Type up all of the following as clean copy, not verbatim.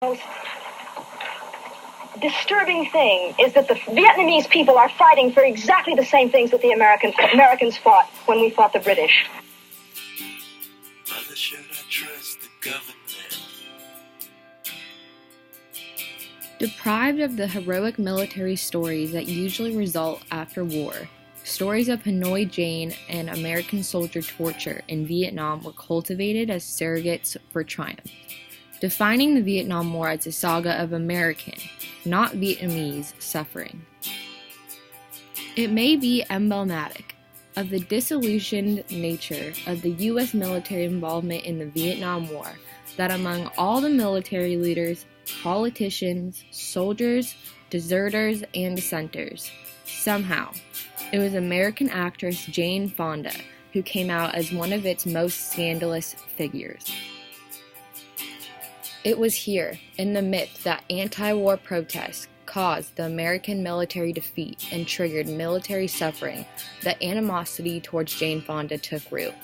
most disturbing thing is that the Vietnamese people are fighting for exactly the same things that the Americans fought when we fought the British. Mother, should I trust the government? Deprived of the heroic military stories that usually result after war, stories of Hanoi Jane and American soldier torture in Vietnam were cultivated as surrogates for triumph, defining the Vietnam War as a saga of American, not Vietnamese, suffering. It may be emblematic of the disillusioned nature of the U.S. military involvement in the Vietnam War that among all the military leaders, politicians, soldiers, deserters, and dissenters, somehow, it was American actress Jane Fonda who came out as one of its most scandalous figures. It was here, in the myth that anti-war protests caused the American military defeat and triggered military suffering, that animosity towards Jane Fonda took root.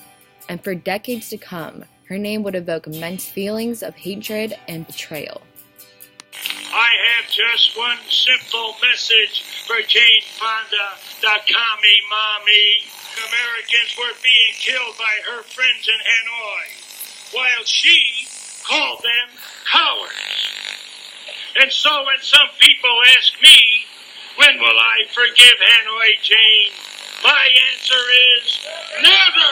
And for decades to come, her name would evoke immense feelings of hatred and betrayal. I have just one simple message for Jane Fonda, the commie mommy. Americans were being killed by her friends in Hanoi, while she called them cowards. And so when some people ask me, when will I forgive Hanoi Jane? My answer is never!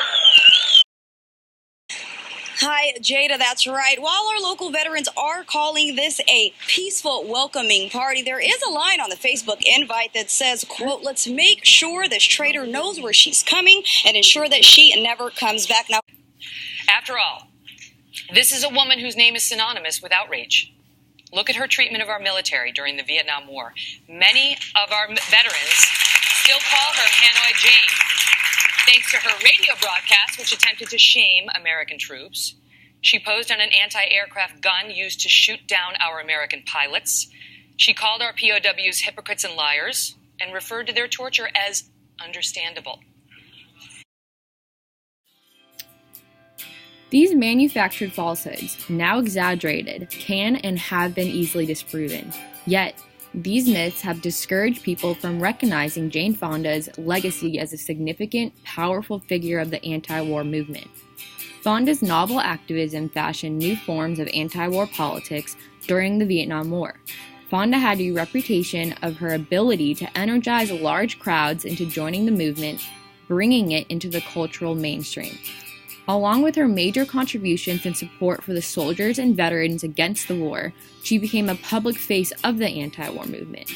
Hi, Jada, that's right. While our local veterans are calling this a peaceful welcoming party, there is a line on the Facebook invite that says, quote, "Let's make sure this traitor knows where she's coming and ensure that she never comes back." Now, after all, this is a woman whose name is synonymous with outrage. Look at her treatment of our military during the Vietnam War. Many of our veterans still call her Hanoi Jane. Thanks to her radio broadcast, which attempted to shame American troops. She posed on an anti-aircraft gun used to shoot down our American pilots. She called our POWs hypocrites and liars and referred to their torture as understandable. These manufactured falsehoods, now exaggerated, can and have been easily disproven. Yet, these myths have discouraged people from recognizing Jane Fonda's legacy as a significant, powerful figure of the anti-war movement. Fonda's novel activism fashioned new forms of anti-war politics during the Vietnam War. Fonda had a reputation of her ability to energize large crowds into joining the movement, bringing it into the cultural mainstream. Along with her major contributions and support for the soldiers and veterans against the war, she became a public face of the anti-war movement.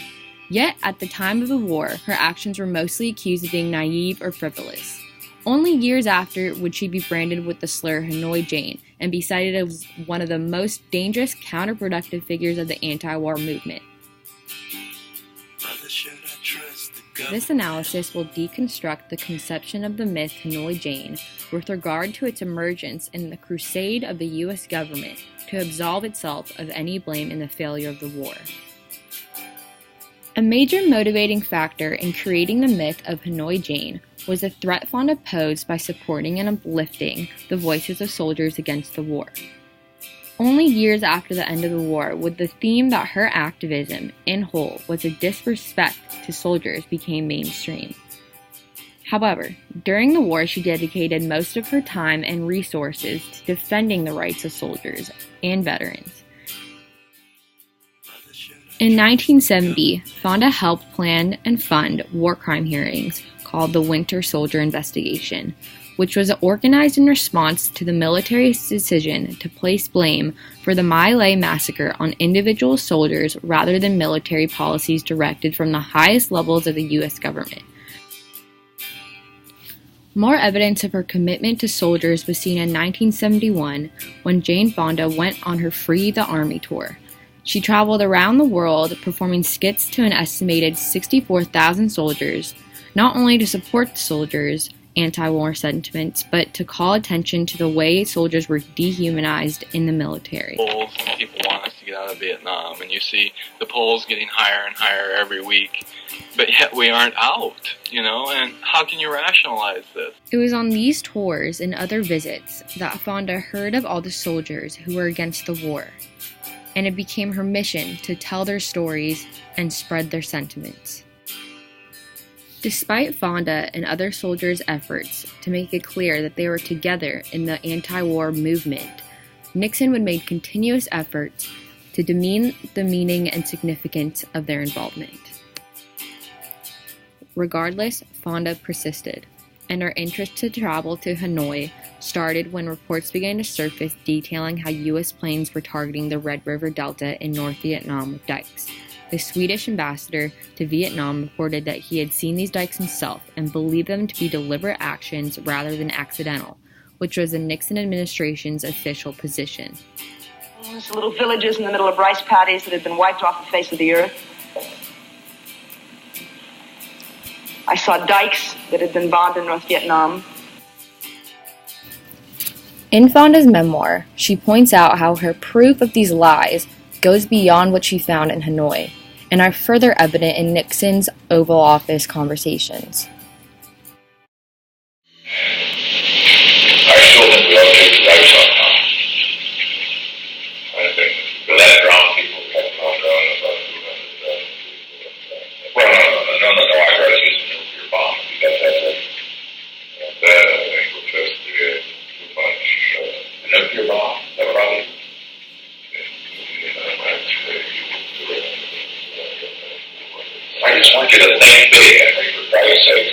Yet, at the time of the war, her actions were mostly accused of being naive or frivolous. Only years after would she be branded with the slur Hanoi Jane and be cited as one of the most dangerous, counterproductive figures of the anti-war movement. Mother, should I trust the government? This analysis will deconstruct the conception of the myth Hanoi Jane with regard to its emergence in the crusade of the U.S. government to absolve itself of any blame in the failure of the war. A major motivating factor in creating the myth of Hanoi Jane was the threat Fonda posed by supporting and uplifting the voices of soldiers against the war. Only years after the end of the war would the theme that her activism, in whole, was a disrespect to soldiers became mainstream. However, during the war she dedicated most of her time and resources to defending the rights of soldiers and veterans. In 1970, Fonda helped plan and fund war crime hearings called the Winter Soldier Investigation, which was organized in response to the military's decision to place blame for the My Lai massacre on individual soldiers rather than military policies directed from the highest levels of the U.S. government. More evidence of her commitment to soldiers was seen in 1971 when Jane Fonda went on her Free the Army tour. She traveled around the world performing skits to an estimated 64,000 soldiers, not only to support the soldiers' anti-war sentiments, but to call attention to the way soldiers were dehumanized in the military. Polls and people want us to get out of Vietnam, and you see the polls getting higher and higher every week, but yet we aren't out, and how can you rationalize this? It was on these tours and other visits that Fonda heard of all the soldiers who were against the war. and it became her mission to tell their stories and spread their sentiments. Despite Fonda and other soldiers' efforts to make it clear that they were together in the anti-war movement, Nixon would make continuous efforts to demean the meaning and significance of their involvement. Regardless, Fonda persisted, and her interest to travel to Hanoi started when reports began to surface detailing how U.S. planes were targeting the Red River Delta in North Vietnam with dikes. The Swedish ambassador to Vietnam reported that he had seen these dikes himself and believed them to be deliberate actions rather than accidental, which was the Nixon administration's official position. Little villages in the middle of rice paddies that had been wiped off the face of the earth. I saw dikes that had been bombed in North Vietnam. In Fonda's memoir, she points out how her proof of these lies goes beyond what she found in Hanoi and are further evident in Nixon's Oval Office conversations. I still think we ought to take the dikes off now. I think we'll let it drown people. Well, no, I'd rather use a nuclear bomb because that's it. That, I think, would just be too much. A nuclear bomb, that probably. I just want you to think big, Henry, for Christ's sake.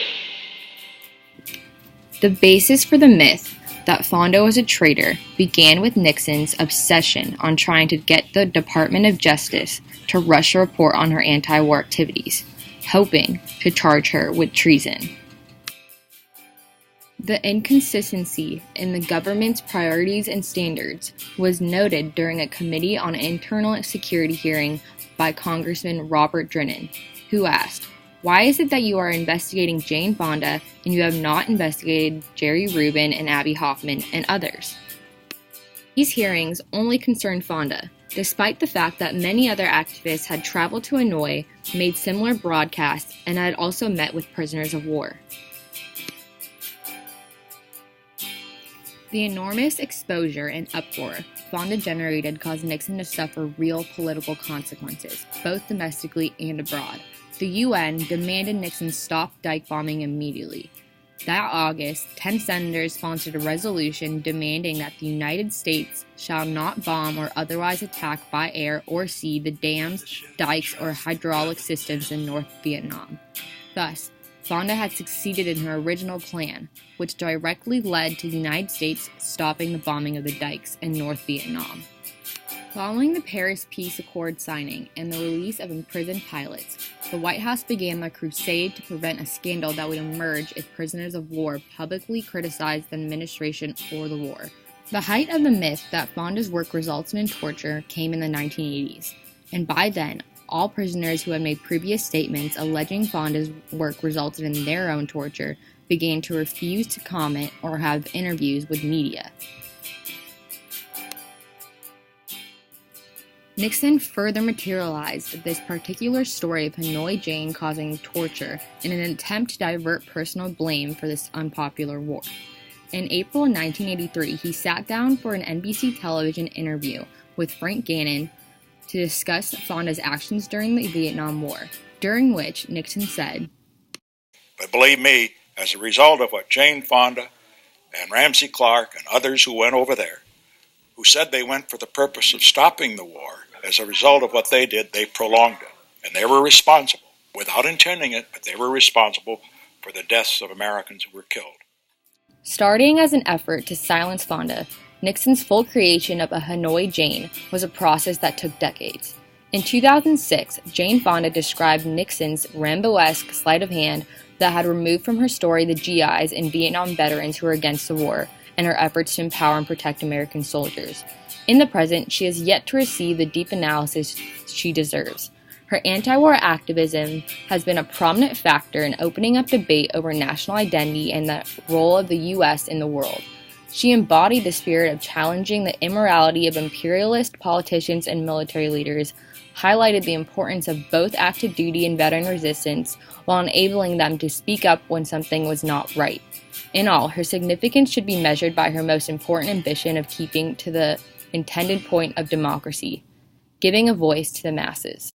The basis for the myth that Fonda was a traitor began with Nixon's obsession on trying to get the Department of Justice to rush a report on her anti-war activities, hoping to charge her with treason. The inconsistency in the government's priorities and standards was noted during a Committee on Internal Security hearing by Congressman Robert Drinan, who asked, "Why is it that you are investigating Jane Fonda and you have not investigated Jerry Rubin and Abby Hoffman and others?" These hearings only concerned Fonda, despite the fact that many other activists had traveled to Hanoi, made similar broadcasts, and had also met with prisoners of war. The enormous exposure and uproar Fonda generated caused Nixon to suffer real political consequences, both domestically and abroad. The UN demanded Nixon stop dike bombing immediately. That August, 10 senators sponsored a resolution demanding that the United States shall not bomb or otherwise attack by air or sea the dams, dikes, or hydraulic systems in North Vietnam. Thus, Fonda had succeeded in her original plan, which directly led to the United States stopping the bombing of the dikes in North Vietnam. Following the Paris Peace Accord signing and the release of imprisoned pilots, the White House began the crusade to prevent a scandal that would emerge if prisoners of war publicly criticized the administration or the war. The height of the myth that Fonda's work resulted in torture came in the 1980s, and by then, all prisoners who had made previous statements alleging Fonda's work resulted in their own torture began to refuse to comment or have interviews with media. Nixon further materialized this particular story of Hanoi Jane causing torture in an attempt to divert personal blame for this unpopular war. In April 1983, he sat down for an NBC television interview with Frank Gannon to discuss Fonda's actions during the Vietnam War, during which Nixon said, "But believe me, as a result of what Jane Fonda and Ramsey Clark and others who went over there, who said they went for the purpose of stopping the war, as a result of what they did, they prolonged it. And they were responsible, without intending it, but they were responsible for the deaths of Americans who were killed." Starting as an effort to silence Fonda, Nixon's full creation of a Hanoi Jane was a process that took decades. In 2006, Jane Fonda described Nixon's Rambo-esque sleight of hand that had removed from her story the GIs and Vietnam veterans who were against the war, and her efforts to empower and protect American soldiers. In the present, she has yet to receive the deep analysis she deserves. Her anti-war activism has been a prominent factor in opening up debate over national identity and the role of the U.S. in the world. She embodied the spirit of challenging the immorality of imperialist politicians and military leaders, highlighted the importance of both active duty and veteran resistance, while enabling them to speak up when something was not right. In all, her significance should be measured by her most important ambition of keeping to the intended point of democracy, giving a voice to the masses.